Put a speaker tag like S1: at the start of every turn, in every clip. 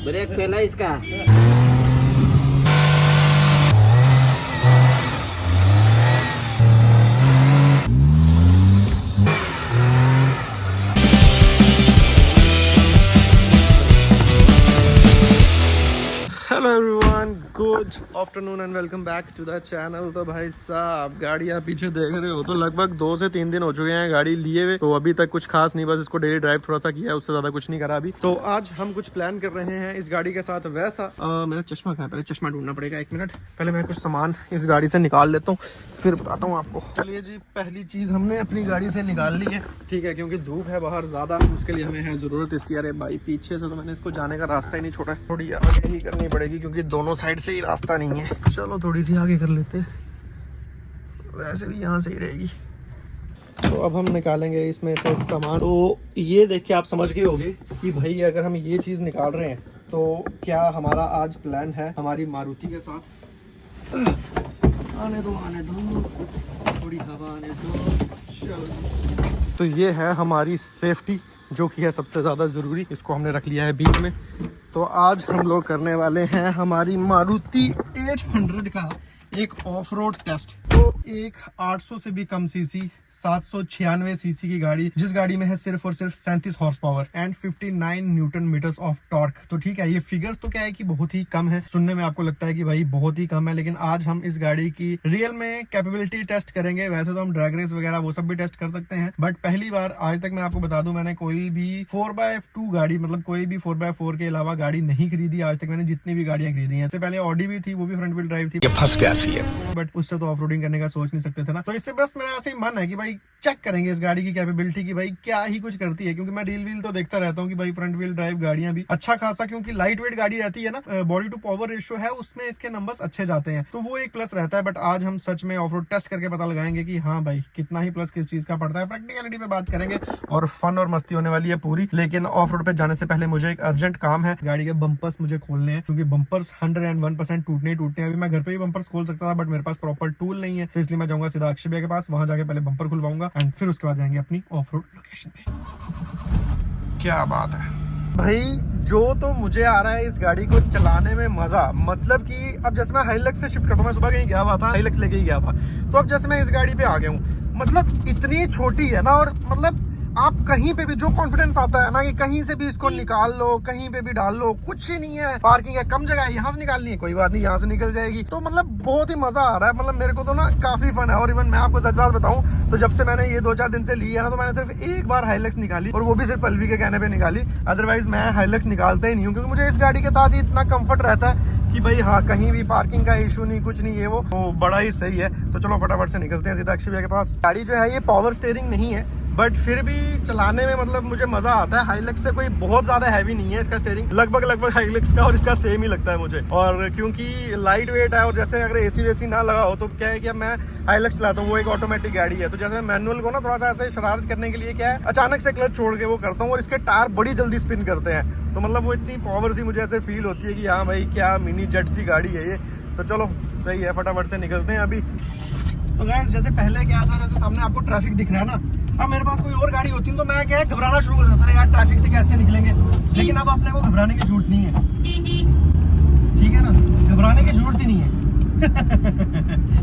S1: Break fail है इसका।
S2: Hello everyone, good afternoon and welcome back to the channel. तो भाई साहब गाड़ी आप पीछे देख रहे हो तो लगभग 2 से 3 दिन हो चुके हैं गाड़ी लिए हुए। तो अभी तक कुछ खास नहीं, बस इसको डेली ड्राइव थोड़ा सा किया है, उससे ज्यादा कुछ नहीं करा अभी। तो आज हम कुछ प्लान कर रहे हैं इस गाड़ी के साथ। वैसा मेरा चश्मा कहाँ है, पहले चश्मा ढूंढना पड़ेगा, 1 मिनट। पहले मैं कुछ सामान इस गाड़ी से निकाल लेता हूँ, फिर बताता हूँ आपको। चलिए जी, पहली चीज हमने अपनी गाड़ी से निकाल ली है, ठीक है, क्योंकि धूप है बाहर ज्यादा, उसके लिए हमें है जरूरत इसकी। अरे भाई पीछे से तो मैंने इसको जाने का रास्ता ही नहीं छोड़ा, थोड़ी आगे ही करनी पड़ेगी क्योंकि दोनों साइड से ही रास्ता नहीं है। चलो थोड़ी सी आगे कर लेते हैं, वैसे भी यहाँ से ही रहेगी। तो अब हम निकालेंगे इसमें से सामान। तो ये देख के आप समझ गए होंगे कि भाई अगर हम ये चीज़ निकाल रहे हैं तो क्या हमारा आज प्लान है हमारी मारुति के साथ। आने दो थोड़ी हवा आने दो। चलो, तो ये है हमारी सेफ्टी, जो कि है सबसे ज़्यादा ज़रूरी। इसको हमने रख लिया है बीच में। तो आज हम लोग करने वाले हैं हमारी मारुति 800 का एक ऑफ रोड टेस्ट। तो एक 800 से भी कम सीसी 796 सीसी की गाड़ी, जिस गाड़ी में है सिर्फ और सिर्फ 37 horsepower and 59 newton meters of torque. तो ठीक है, ये फिगर्स तो क्या है कि बहुत ही कम है, सुनने में आपको लगता है कि भाई बहुत ही कम है, लेकिन आज हम इस गाड़ी की रियल में कैपेबिलिटी टेस्ट करेंगे। वैसे तो हम ड्रैग रेस वगैरह वो सब भी टेस्ट कर सकते हैं, बट पहली बार आज तक मैं आपको बता दूं, मैंने कोई भी 4x2 गाड़ी, मतलब कोई भी 4x4 के अलावा गाड़ी नहीं खरीदी आज तक। मैंने जितनी भी गाड़ियां खरीदी हैं, इससे पहले ऑडी भी थी, वो भी फ्रंट व्हील ड्राइव थी,
S3: फंस गया सीएम,
S2: बट उससे तो ऑफ रोडिंग करने का सोच नहीं सकते थे ना। तो इससे बस मेरा ऐसे ही मन है कि भाई चेक करेंगे इस गाड़ी की कैपेबिलिटी की, भाई क्या ही कुछ करती है। क्योंकि मैं रील व्हील तो देखता रहता हूँ कि भाई फ्रंट व्हील ड्राइव गाड़ियां भी अच्छा खासा, क्योंकि लाइट वेट गाड़ी रहती है ना, बॉडी टू पावर रेशियो है उसमें, इसके नंबर्स अच्छे जाते हैं, तो वो एक प्लस रहता है। बट आज हम सच में ऑफ रोड टेस्ट करके पता लगाएंगे कि हाँ भाई कितना ही प्लस किस चीज का पड़ता है। प्रैक्टिकलिटी पे बात करेंगे और फन और मस्ती होने वाली है पूरी। लेकिन ऑफ रोड पे जाने से पहले मुझे एक अर्जेंट काम है, गाड़ी के बम्पर्स मुझे खोलने हैं, क्योंकि बम्पर्स 101% टूटने ही टूटने हैं। अभी मैं घर पे ही बम्पर्स खोल सकता था, बट मेरे पास प्रॉपर टूल नहीं है, तो इसलिए मैं जाऊंगा सीधा अक्षय भैया के पास, वहां जाके पहले बम्पर खुलवाऊंगा एंड फिर उसके बाद जाएंगे अपनी ऑफ रोड लोकेशन पे। क्या बात है भाई, जो तो मुझे आ रहा है इस गाड़ी को चलाने में मजा, मतलब कि अब जैसे मैं हाइलक्स से शिफ्ट करता हूँ, मैं सुबह कहीं गया हुआ था, हाइलक्स लेके ही गया था, तो अब जैसे मैं इस गाड़ी पे आ गया हूँ, मतलब इतनी छोटी है ना, और मतलब आप कहीं पे भी जो कॉन्फिडेंस आता है ना कि कहीं से भी इसको निकाल लो, कहीं पे भी डाल लो, कुछ ही नहीं है। पार्किंग है, कम जगह है, यहाँ से निकालनी है, कोई बात नहीं, यहाँ से निकल जाएगी। तो मतलब बहुत ही मजा आ रहा है, मतलब मेरे को तो ना काफी फन है। और इवन मैं आपको सच बात बताऊं तो जब से मैंने ये 2-4 दिन से ली है ना, तो मैंने सिर्फ एक बार हाइलक्स निकाली, और वो भी सिर्फ पल्लवी के कहने पे निकाली। अदरवाइज मैं हाइलक्स निकालता ही नहीं हूँ, क्योंकि मुझे इस गाड़ी के साथ ही इतना कंफर्ट रहता है कि भाई हाँ, कहीं भी पार्किंग का इशू नहीं, कुछ नहीं है, वो तो बड़ा ही सही है। तो चलो फटाफट से निकलते हैं सीधा अक्षय भैया के पास। गाड़ी जो है ये पावर स्टीयरिंग नहीं है, बट फिर भी चलाने में मतलब मुझे मजा आता है। हाइलक्स से कोई बहुत ज्यादा हैवी नहीं है इसका स्टीयरिंग, लगभग हाइलक्स का और इसका सेम ही लगता है मुझे। और क्योंकि लाइट वेट है, और जैसे अगर एसी वेसी ना लगा हो तो क्या है कि अब मैं हाइलक्स चलाता हूँ, वो एक ऑटोमेटिक गाड़ी है, तो जैसे मैं मैनुअल को ना थोड़ा सा ऐसे शरारत करने के लिए क्या है, अचानक से क्लच छोड़ के वो करता हूँ, और इसके टायर बड़ी जल्दी स्पिन करते हैं, तो मतलब वो इतनी पावर सी मुझे ऐसे फील होती है कि हाँ भाई क्या मिनी जेट सी गाड़ी है ये। तो चलो सही है, फटाफट से निकलते हैं अभी। तो गाइस जैसे पहले क्या था, जैसे सामने आपको ट्रैफिक दिख रहा है ना, अब मेरे पास कोई और गाड़ी होती तो मैं क्या है घबराना शुरू कर देता है, यार ट्रैफिक से कैसे निकलेंगे। लेकिन अब अपने को घबराने की जरूरत नहीं है, ठीक है ना, घबराने की जरूरत ही नहीं है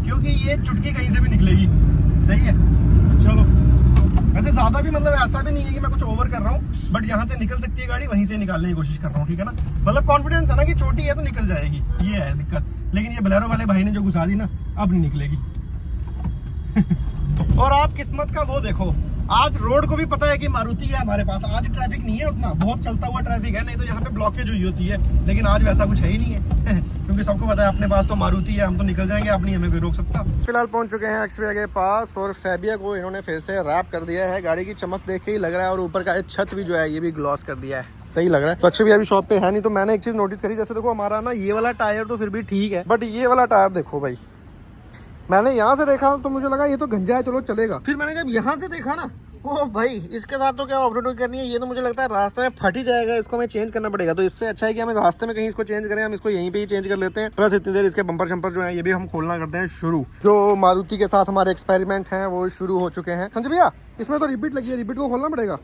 S2: क्योंकि ये चुटकी कहीं से भी निकलेगी। सही है, चलो। वैसे ज्यादा भी मतलब ऐसा भी नहीं है कि मैं कुछ ओवर कर रहा हूँ, बट यहाँ से निकल सकती है गाड़ी, वहीं से निकालने की कोशिश कर रहा हूँ, ठीक है ना। मतलब कॉन्फिडेंस है ना कि छोटी है तो निकल जाएगी, ये है दिक्कत। लेकिन ये बोलेरो वाले भाई ने जो घुसा दी ना, अब नहीं निकलेगी और आप किस्मत का वो देखो, आज रोड को भी पता है कि मारुति है हमारे पास, आज ट्रैफिक नहीं है उतना, बहुत चलता हुआ ट्रैफिक है, नहीं तो यहाँ पे ब्लॉकेज हुई होती है। लेकिन आज वैसा कुछ है ही नहीं है क्योंकि सबको पता है अपने पास तो मारुति है, हम तो निकल जाएंगे, आप नहीं हमें कोई रोक सकता। फिलहाल पहुंच चुके हैं अक्षय के पास, और फैबिया को इन्होंने फिर से रैप कर दिया है। गाड़ी की चमक देख के ही लग रहा है, और ऊपर का छत भी जो है ये भी ग्लॉस कर दिया है, सही लग रहा है। तो अक्षय भी अभी शॉप पे है नहीं, तो मैंने एक चीज नोटिस करी, जैसे देखो हमारा ना ये वाला टायर तो फिर भी ठीक है, बट ये वाला टायर देखो भाई, मैंने यहाँ से देखा तो मुझे लगा ये तो गंजा है, चलो चलेगा। फिर मैंने जब यहाँ से देखा ना, ओ भाई इसके साथ तो क्या ऑफ रोड करनी है, ये तो मुझे लगता है रास्ते में फट ही जाएगा, इसको हमें चेंज करना पड़ेगा। तो इससे अच्छा है कि हमें रास्ते में कहीं इसको चेंज करें, हम इसको यहीं पे ही चेंज कर लेते हैं। प्लस इतनी देर इसके बम्पर शम्पर जो है ये भी हम खोलना करते हैं शुरू। जो मारुति के साथ हमारे एक्सपेरिमेंट हैं वो शुरू हो चुके हैं। संजय भैया इसमें तो रिपीट लगी है, रिपीट को खोलना पड़ेगा।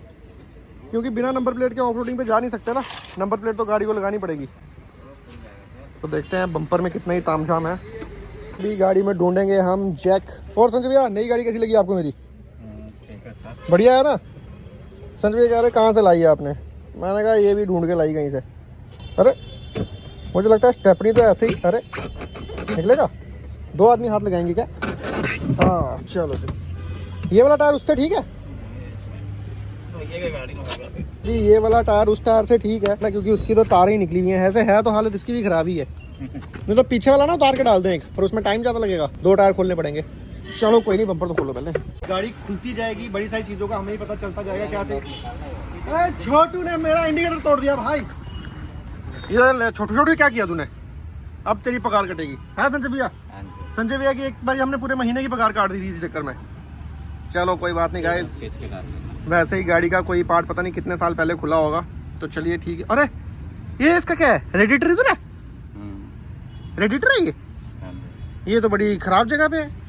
S2: क्योंकि बिना नंबर प्लेट के ऑफ रोडिंग पे जा नहीं सकते ना, नंबर प्लेट तो गाड़ी को लगानी पड़ेगी। तो देखते हैं बम्पर में कितना ही तामझाम है। अभी गाड़ी में ढूंढेंगे हम जैक। और संजय भैया नई गाड़ी कैसी लगी आपको मेरी? बढ़िया है ना? संजय भैया कह रहे कहाँ से लाई है आपने? मैंने कहा ये भी ढूंढ के लाई कहीं से। अरे मुझे लगता है स्टेपनी तो ऐसे ही, अरे निकलेगा, 2 आदमी हाथ लगाएंगे क्या? हाँ चलो जी। ये वाला टायर उससे ठीक है जी, ये वाला टायर उस टायर से ठीक है ना, क्योंकि उसकी तो तार ही निकली हुई है। ऐसे है तो हालत इसकी भी खराब ही है। नहीं तो पीछे वाला ना उतार के डाल दें एक, पर उसमें टाइम ज़्यादा लगेगा, 2 टायर खोलने पड़ेंगे। चलो कोई नहीं, बम्पर तो खोलो पहले। गाड़ी खुलती जाएगी, बड़ी सारी चीज़ों का हमें ही पता चलता जाएगा क्या से। छोटू ने मेरा इंडिकेटर तोड़ दिया भाई। ये छोटू छोटू क्या किया तूने? अब तेरी पगार कटेगी है संजय भैया। संजय भैया की एक बार हमने पूरे महीने की पगार काट दी थी इसी चक्कर में। चलो कोई बात नहीं गाइस, वैसे ही गाड़ी का कोई पार्ट पता नहीं कितने साल पहले खुला होगा, तो चलिए ठीक है। अरे ये इसका क्या है? रेडिएटर इधर है? रेडिएटर है ये तो बड़ी खराब जगह पे है।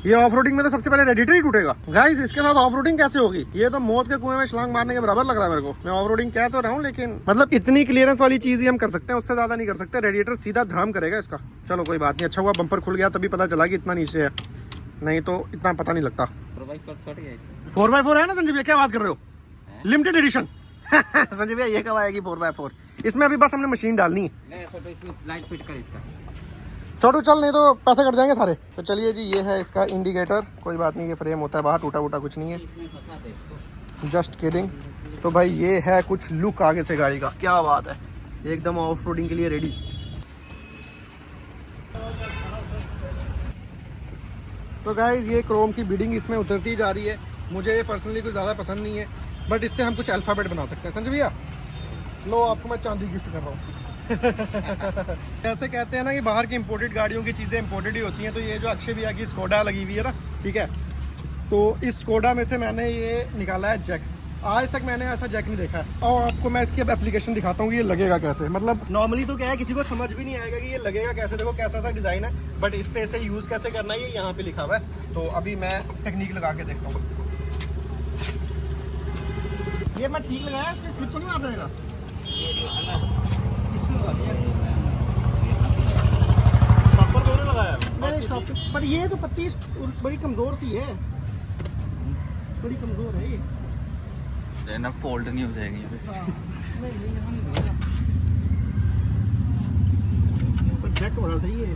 S2: ये ऑफ रोडिंग में तो सबसे पहले रेडिएटर ही टूटेगा गाइस। इसके साथ ऑफ रोडिंग कैसे होगी? ये तो मौत के कुएं में छलांग मारने के बराबर लग रहा है मेरे को। मैं ऑफ रोडिंग कह तो रहा हूँ, लेकिन मतलब इतनी क्लियरेंस वाली चीज ही हम कर सकते हैं, उससे ज्यादा नहीं कर सकते। रेडिएटर सीधा धड़ाम करेगा इसका। चलो कोई बात नहीं, अच्छा हुआ बम्पर खुल गया, तभी पता चला कि इतना नीचे है, नहीं तो इतना पता नहीं लगता। 4x4 है ना संजय भैया? क्या बात कर रहे हो? लिमिटेड एडिशन संजय भैया ये कब आएगी 4x4? इसमें अभी बस हमने मशीन डालनी है। छोटू चल, नहीं तो पैसे कट जाएंगे सारे। तो चलिए जी, ये है इसका इंडिकेटर। कोई बात नहीं, ये फ्रेम होता है बाहर, टूटा वूटा कुछ नहीं है, जस्ट किडिंग। तो भाई ये है कुछ लुक आगे से गाड़ी का, क्या बात है, एकदम ऑफ रोडिंग के लिए रेडी। तो गाइज ये क्रोम की बीडिंग इसमें उतरती जा रही है। मुझे ये पर्सनली कुछ ज़्यादा पसंद नहीं है, बट इससे हम कुछ अल्फ़ाबेट बना सकते हैं। संजय भैया लो, आपको मैं चांदी गिफ्ट कर रहा हूँ ऐसे कहते हैं ना कि बाहर की इंपोर्टेड गाड़ियों की चीज़ें इंपोर्टेड ही होती हैं। तो ये जो अक्षय भैया की स्कोडा लगी हुई है ना, ठीक है, तो इस स्कोडा में से मैंने ये निकाला है जैक। आज तक मैंने ऐसा जैक नहीं देखा है। और आपको मैं इसकी अब एप्लीकेशन दिखाता हूँ कि ये लगेगा कैसे। मतलब नॉर्मली तो क्या है, किसी को समझ भी नहीं आएगा कि ये लगेगा कैसे। देखो कैसा सा डिज़ाइन है, बट इस पे इसे यूज़ कैसे करना है ये यहाँ पे लिखा हुआ है। तो अभी मैं टेक्निक लगा के देखता हूँ। ये मैं ठीक लगाया, इसमें स्लिप तो नहीं आ जाएगा? पर ये तो पत्ती बड़ी कमजोर सी है, बड़ी कमजोर है ये ना, फोल्ड नहीं हो जाएगी। पर जैक बड़ा सही है।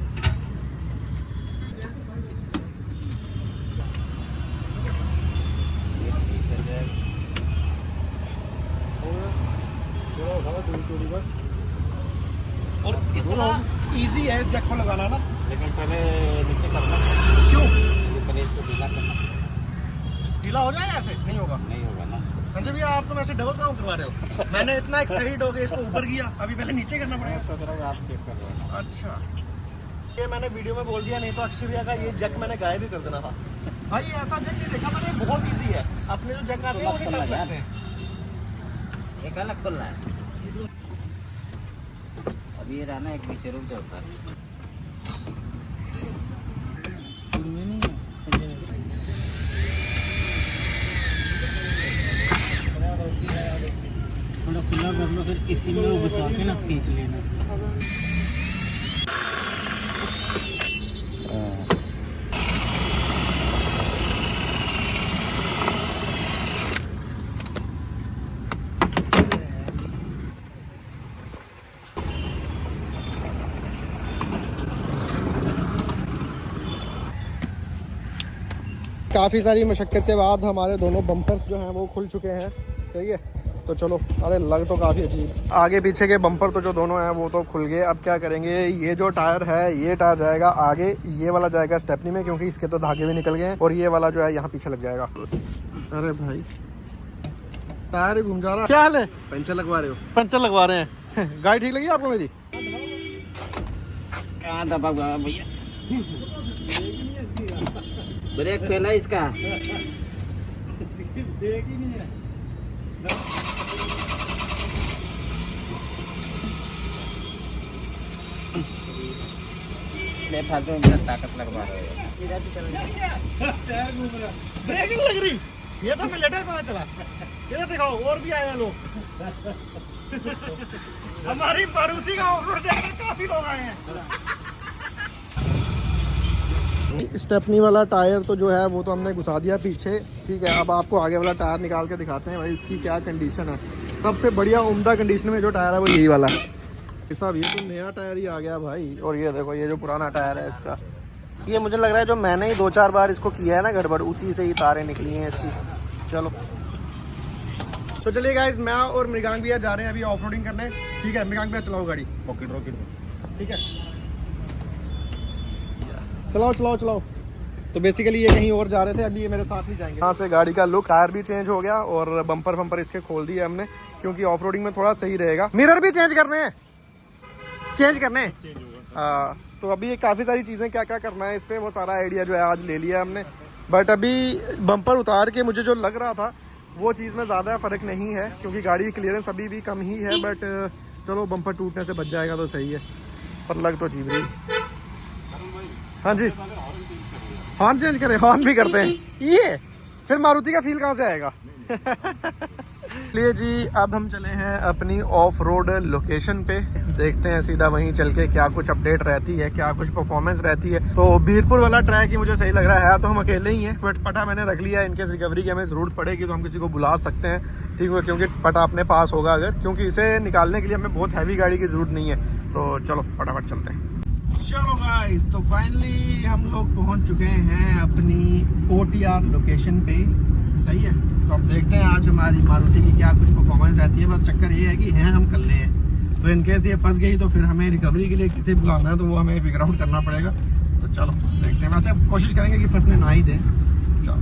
S2: और इतना इजी है इस जैक को लगाना ना, लेकिन पहले नीचे करना। क्यों? पहले इसको ढीला करना। ढीला हो जाएगा? ऐसे नहीं होगा। नहीं होगा ना संजय भैया, आप तो वैसे डबल काम करवा रहे हो। मैंने इतना एक्साइटेड हो गया इसको ऊपर किया, अभी पहले नीचे करना पड़ेगा। सोच रहा हूँ आप चेक कर रहे हो। अच्छा, ये मैंने वीडियो में बोल दिया, नहीं तो अक्षय भैया का ये जैक मैंने गायब भी कर देना था। भाई ऐसा जैक नहीं देखा मैंने, बहुत ईजी है। अपने जो जैक आते हैं वो नहीं लगते हैं, एक अलग खुल रहा है। अभी ये रहना एक नीचे रुक जाता है। थोड़ा खुला कर लो, फिर इसी में वो घुसा के ना खींच लेना। काफ़ी सारी मशक्क़त के बाद हमारे दोनों बम्पर्स जो हैं वो खुल चुके हैं। सही है, तो चलो। अरे लग तो काफ़ी अजीब, आगे पीछे के बम्पर तो जो दोनों हैं वो तो खुल गए। अब क्या करेंगे, ये जो टायर है ये टायर जाएगा आगे, ये वाला जाएगा स्टेपनी में, क्योंकि इसके तो धागे भी निकल गए हैं, और ये वाला जो है यहाँ पीछे लग जाएगा। अरे भाई टायर ही घूम जा रहा। क्या हाल है? पंचर लगवा रहे हो? पंचर लगवा रहे हैं। गाड़ी ठीक लगी आपको मेरी? कहाँ दबा भैया, ब्रेक फेल है इसका। ब्रेक ही नहीं है। फालतू में ताकत लगवा रहे हो। ब्रेक नहीं लग रही। ये तो मैं लेटर पता चला। ये तो दिखाओ और भी आए हैं लोग। हमारी मारुति का ऑफरोड देखकर काफी लोग आए हैं। स्टेपनी वाला टायर तो जो है वो तो हमने घुसा दिया पीछे, ठीक है। अब आपको आगे वाला टायर निकाल के दिखाते हैं भाई इसकी क्या कंडीशन है। सबसे बढ़िया उम्दा कंडीशन में जो टायर है वो यही वाला है। साहब ये तो नया टायर ही आ गया भाई। और ये देखो ये जो पुराना टायर है इसका, ये मुझे लग रहा है जो मैंने ही 2-4 बार इसको किया है ना गड़बड़, उसी से ही तारें निकली हैं इसकी। चलो तो चलिए गाइस, मैं और मृगांक भैया जा रहे हैं अभी ऑफ रोडिंग करने, ठीक है। मृगांक भैया चलाओ गाड़ी, रॉकेट रॉकेट, ठीक है। चलाओ चलाओ चलाओ। तो बेसिकली ये कहीं और जा रहे थे, अभी ये मेरे साथ नहीं जाएंगे। यहाँ से गाड़ी का लुक, टायर भी चेंज हो गया और बम्पर इसके खोल दिए हमने, क्योंकि ऑफ रोडिंग में थोड़ा सही रहेगा। मिरर भी चेंज करने हैं, चेंज करने। हाँ, तो अभी ये काफ़ी सारी चीज़ें क्या क्या करना है इस पर, वो सारा आइडिया जो है आज ले लिया हमने। बट अभी बम्पर उतार के मुझे जो लग रहा था वो चीज़ में ज़्यादा फ़र्क नहीं है, क्योंकि गाड़ी की क्लियरेंस अभी भी कम ही है। बट चलो बम्पर टूटने से बच जाएगा तो सही है, पर लग तो अजीब रही। हाँ जी, हॉर्न चेंज करें, हॉर्न भी करते हैं ये, फिर मारुति का फील कहाँ से आएगा। चलिए जी, अब हम चले हैं अपनी ऑफ रोड लोकेशन पे, देखते हैं सीधा वहीं चल के क्या कुछ अपडेट रहती है, क्या कुछ परफॉर्मेंस रहती है। तो बीरपुर वाला ट्रैक ही मुझे सही लग रहा है। तो हम अकेले ही हैं, बट पटा मैंने रख लिया है, इनकेस रिकवरी की हमें ज़रूरत पड़ेगी तो हम किसी को बुला सकते हैं, ठीक है, क्योंकि पटा अपने पास होगा अगर, क्योंकि इसे निकालने के लिए हमें बहुत हैवी गाड़ी की ज़रूरत नहीं है। तो चलो फटाफट चलते हैं। चलो गाइस, तो फाइनली हम लोग पहुंच चुके हैं अपनी OTR लोकेशन पे, सही है। तो अब देखते हैं आज हमारी मारुति की क्या कुछ परफॉर्मेंस रहती है। बस चक्कर ये है कि हैं हम कल्ले हैं, तो इनकेस ये फंस गई तो फिर हमें रिकवरी के लिए किसी बुलाना है, तो वो हमें फिगर आउट करना पड़ेगा। तो चलो देखते हैं, वैसे कोशिश करेंगे कि फंसने ना ही दें। चलो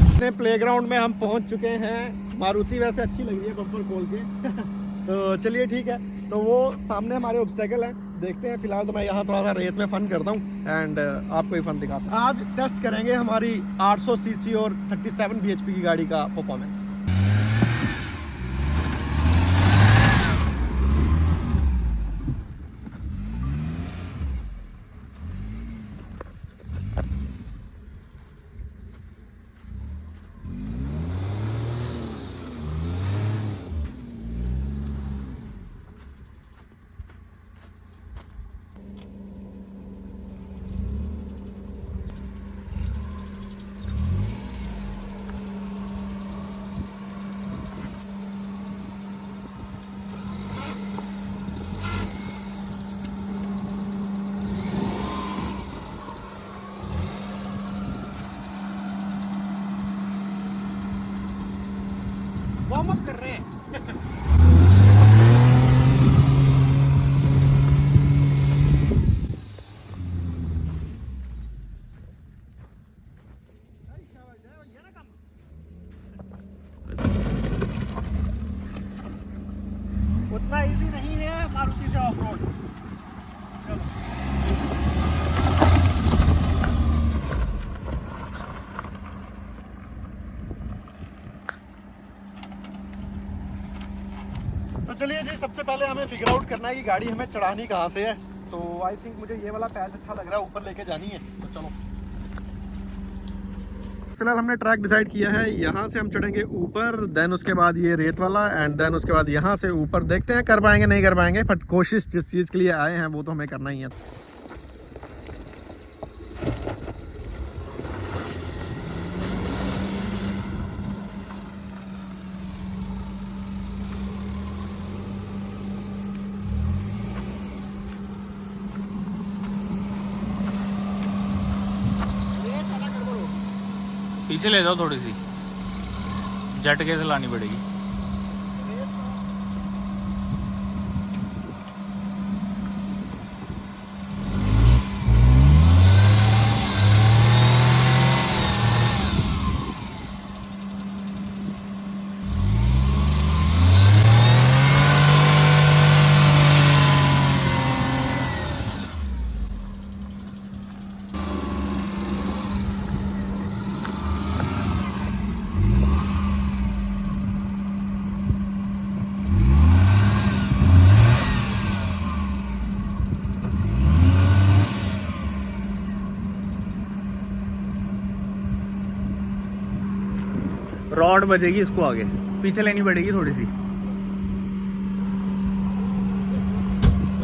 S2: अपने प्लेग्राउंड में हम पहुंच चुके हैं। मारुति वैसे अच्छी लग रही है बम्पर खोल के। तो चलिए ठीक है, तो वो सामने हमारे ऑब्स्टेकल है, देखते हैं। फिलहाल तो मैं यहाँ थोड़ा सा रेत में फन करता हूँ एंड आपको ही फन दिखाता हूँ। आज टेस्ट करेंगे हमारी 800 सीसी और 37 bhp की गाड़ी का परफॉर्मेंस। वार्म अप कर रहे हैं। उतना इजी नहीं है मारुति से ऑफ रोड। चलो तो चलिए जी, सबसे पहले हमें फिगर आउट करना है कि गाड़ी हमें चढ़ानी कहाँ से है। तो आई थिंक मुझे ये वाला पैच अच्छा लग रहा है, ऊपर लेके जानी है। तो चलो फिलहाल हमने ट्रैक डिसाइड किया है, यहाँ से हम चढ़ेंगे ऊपर, देन उसके बाद ये रेत वाला, एंड देन उसके बाद यहाँ से ऊपर। देखते हैं कर पाएंगे नहीं कर पाएंगे, बट कोशिश जिस चीज़ के लिए आए हैं वो तो हमें करना ही है।
S1: पीछे ले जाओ थोड़ी सी, झटके से लानी पड़ेगी। रॉड बजेगी इसको आगे, पीछे लेनी पड़ेगी थोड़ी सी,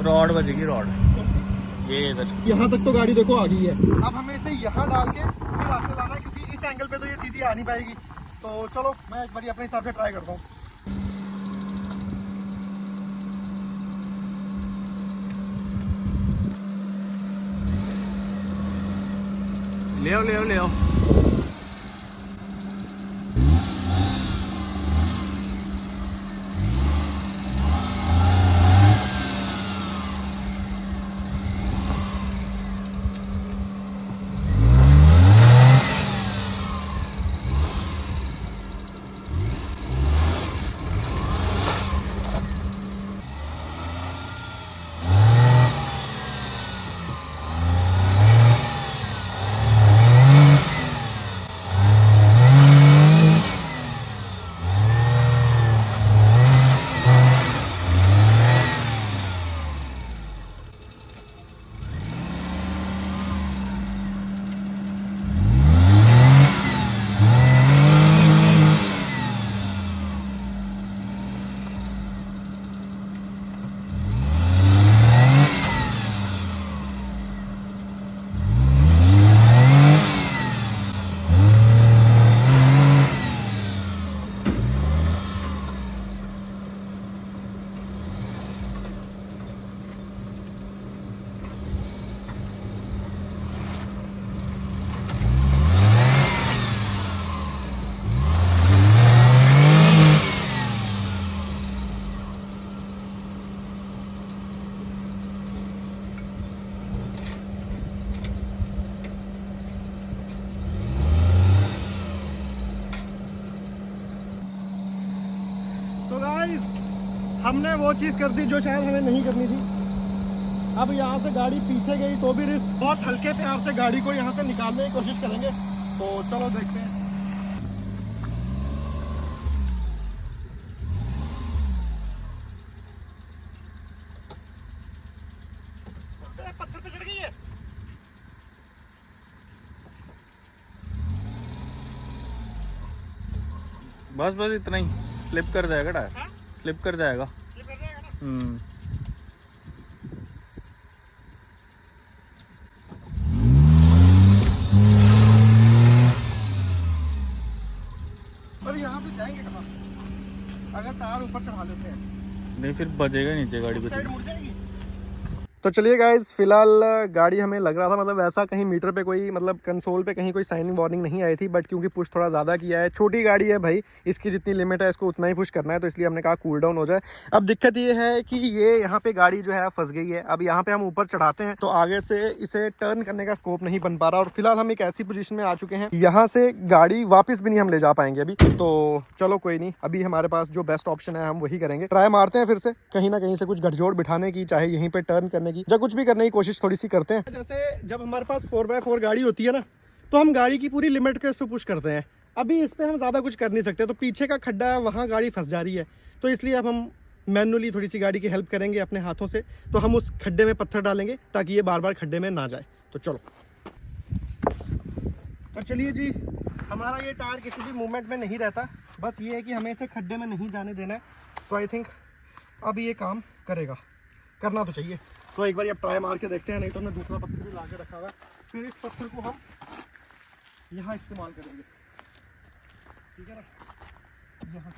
S1: रॉड बजेगी, रॉड ये इधर।
S2: यहाँ तक तो गाड़ी देखो आ गई है। अब हमें इसे यहाँ डाल के फिर रास्ते लाना है, क्योंकि इस एंगल पे तो ये सीधी आ नहीं पाएगी। तो चलो मैं एक बार अपने हिसाब से ट्राई करता हूँ।
S1: ले आओ, ले आओ, ले आओ।
S2: तो गाइस हमने वो चीज़ कर दी जो शायद हमें नहीं करनी थी। अब यहाँ से गाड़ी पीछे गई तो भी रिस्क, बहुत हल्के प्यार से गाड़ी को यहाँ से निकालने की कोशिश करेंगे। तो चलो देखते हैं। पत्थर पे चढ़ गई है।
S1: बस बस इतना ही, स्लिप कर जाएगा टायर, स्लिप कर जाएगा।
S2: स्लिप कर जाएगा ना। पर यहाँ से जाएंगे कहाँ अगर टायर ऊपर चढ़ा लेते हैं?
S1: नहीं फिर बजेगा नीचे गाड़ी पे।
S2: साइड मुड़ जाएगी। तो चलिए गाइस, फिलहाल गाड़ी हमें लग रहा था मतलब ऐसा कहीं मीटर पे कोई मतलब कंसोल पे कहीं कोई साइनिंग वार्निंग नहीं आई थी, बट क्योंकि पुश थोड़ा ज़्यादा किया है, छोटी गाड़ी है भाई, इसकी जितनी लिमिट है इसको उतना ही पुश करना है, तो इसलिए हमने कहा कूल डाउन हो जाए। अब दिक्कत ये है कि ये यहाँ पे गाड़ी जो है फंस गई है। अब यहाँ पे हम ऊपर चढ़ाते हैं तो आगे से इसे टर्न करने का स्कोप नहीं बन पा रहा, और फिलहाल हम एक ऐसी पोजीशन में आ चुके हैं यहाँ से गाड़ी वापस भी नहीं हम ले जा पाएंगे अभी। तो चलो कोई नहीं, अभी हमारे पास जो बेस्ट ऑप्शन है हम वही करेंगे। ट्राई मारते हैं फिर से कहीं ना कहीं से कुछ गठजोड़ बिठाने की, चाहे यहीं पे टर्न करने की, या कुछ भी करने की कोशिश थोड़ी सी करते हैं। जैसे जब हमारे पास 4x4 गाड़ी होती है ना, तो हम गाड़ी की पूरी लिमिट के इस पे पुश करते हैं। अभी इस पे हम ज़्यादा कुछ कर नहीं सकते, तो पीछे का खड्डा है वहाँ गाड़ी फंस जा रही है, तो इसलिए अब हम मैनुअली थोड़ी सी गाड़ी की हेल्प करेंगे अपने हाथों से। तो हम उस खड्डे में पत्थर डालेंगे ताकि ये बार बार खड्डे में ना जाए। तो चलो, तो चलिए जी, हमारा ये टायर किसी भी मूवमेंट में नहीं रहता, बस ये है कि हमें इसे खड्डे में नहीं जाने देना है। तो आई थिंक अब ये काम करेगा, करना तो चाहिए। तो एक बार अब ट्राई मार के देखते हैं, नहीं तो हमने दूसरा पत्थर भी ला के रखा हुआ है, फिर इस पत्थर को हम यहाँ इस्तेमाल करेंगे, ठीक है ना। यहाँ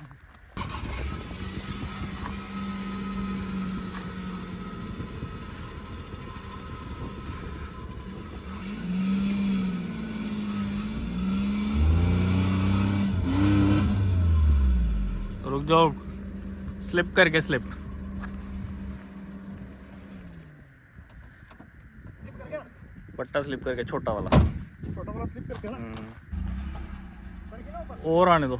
S1: रुक जाओ, स्लिप करके, स्लिप पट्टा स्लिप करके, छोटा वाला
S2: स्लिप करके ना।
S1: और आने दो।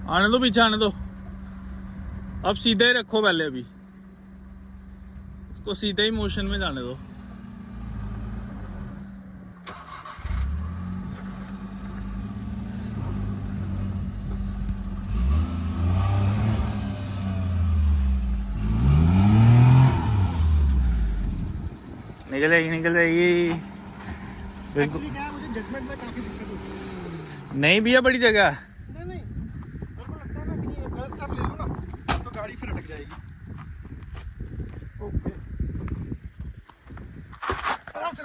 S1: आने दो, पीछे आने दो। अब सीधे ही रखो पहले, अभी इसको सीधे ही मोशन में जाने दो। निकल जाएगी बिल्कुल।
S2: एक्चुअली क्या है, मुझे जजमेंट में काफी दिक्कत होती है।
S1: नहीं भैया बड़ी जगह है।
S2: नहीं मेरे को लगता है ना कि ये गलत स्टेप ले लूँ ना तो गाड़ी फिर अटक जाएगी। ओके आराम से।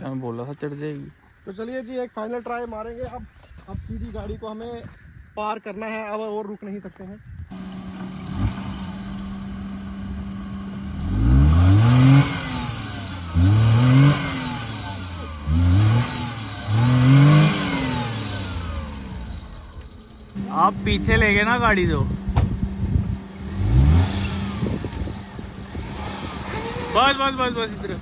S1: मैं बोला था चढ़ जाएगी।
S2: तो चलिए जी एक फाइनल ट्राई मारेंगे। अब सीधी गाड़ी को हमें पार करना है, अब और रुक नहीं सकते हैं।
S1: आप पीछे ले गए ना गाड़ी तो बस इधर।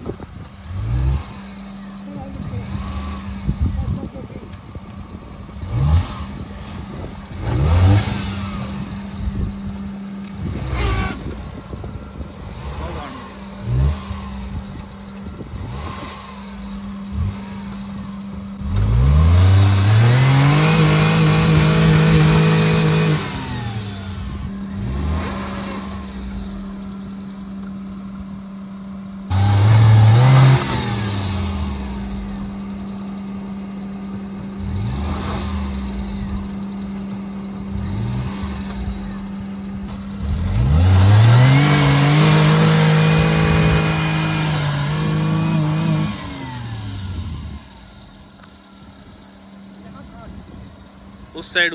S1: उस साइड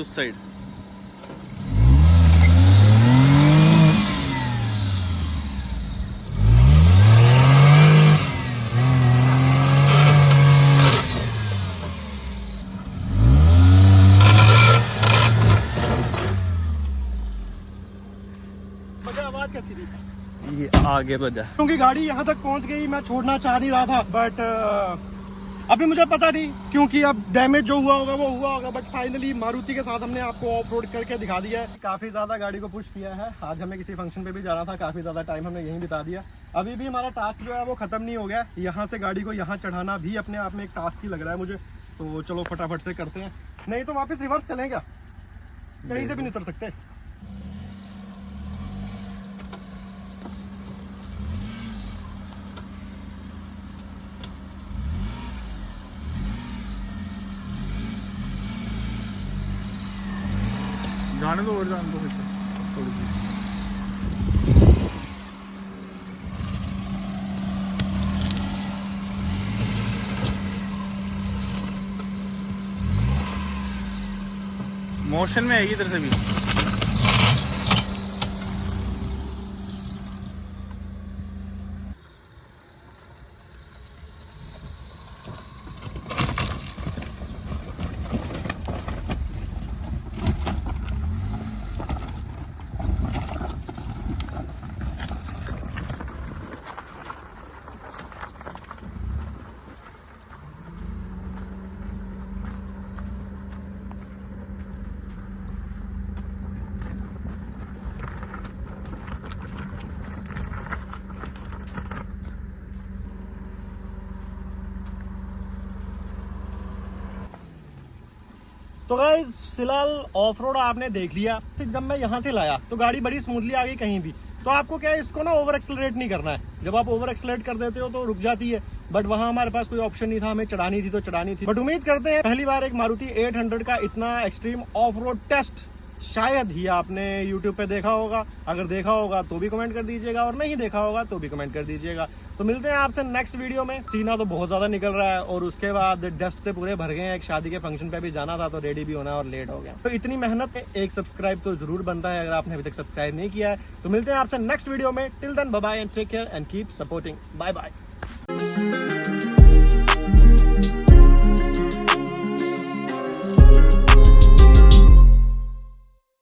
S2: आवाज कैसी थी?
S1: ये आगे बजा
S2: क्योंकि गाड़ी यहाँ तक पहुँच गई, मैं छोड़ना चाह नहीं रहा था बट अभी मुझे पता नहीं, क्योंकि अब डैमेज जो हुआ होगा वो हुआ होगा। बट फाइनली मारुति के साथ हमने आपको ऑफ रोड करके दिखा दिया है। काफ़ी ज़्यादा गाड़ी को पुश किया है। आज हमें किसी फंक्शन पे भी जाना था, काफ़ी ज़्यादा टाइम हमने यहीं बिता दिया। अभी भी हमारा टास्क जो है वो ख़त्म नहीं हो गया। यहाँ से गाड़ी को यहाँ चढ़ाना भी अपने आप में एक टास्क ही लग रहा है मुझे। तो चलो फटाफट से करते हैं, नहीं तो वापस रिवर्स चलेगा, कहीं से भी नहीं उतर सकते।
S1: जाने दो और जाने दो पीछे थोड़ी सी। मोशन में आएगी इधर से भी।
S2: तो गाइस फिलहाल ऑफ रोड आपने देख लिया। जब मैं यहाँ से लाया तो गाड़ी बड़ी स्मूथली आ गई कहीं भी। तो आपको क्या है, इसको ना ओवर एक्सेलरेट नहीं करना है। जब आप ओवर एक्सेलरेट कर देते हो तो रुक जाती है, बट वहाँ हमारे पास कोई ऑप्शन नहीं था, हमें चढ़ानी थी तो चढ़ानी थी। बट उम्मीद करते हैं पहली बार एक मारुति 800 का इतना एक्सट्रीम ऑफ रोड टेस्ट
S3: शायद ही आपने YouTube पे देखा होगा। अगर देखा होगा तो भी कमेंट कर दीजिएगा, और नहीं देखा होगा तो भी कमेंट कर दीजिएगा। तो मिलते हैं आपसे नेक्स्ट वीडियो में। सीना तो बहुत ज्यादा निकल रहा है और उसके बाद डस्ट से पूरे भर गए हैं। एक शादी के फंक्शन पे भी जाना था तो रेडी भी होना और लेट हो गया। तो इतनी मेहनत में एक सब्सक्राइब तो जरूर बनता है अगर आपने अभी तक सब्सक्राइब नहीं किया है। तो मिलते हैं आपसे नेक्स्ट वीडियो में। Till then bye bye and take care and keep supporting. Bye bye.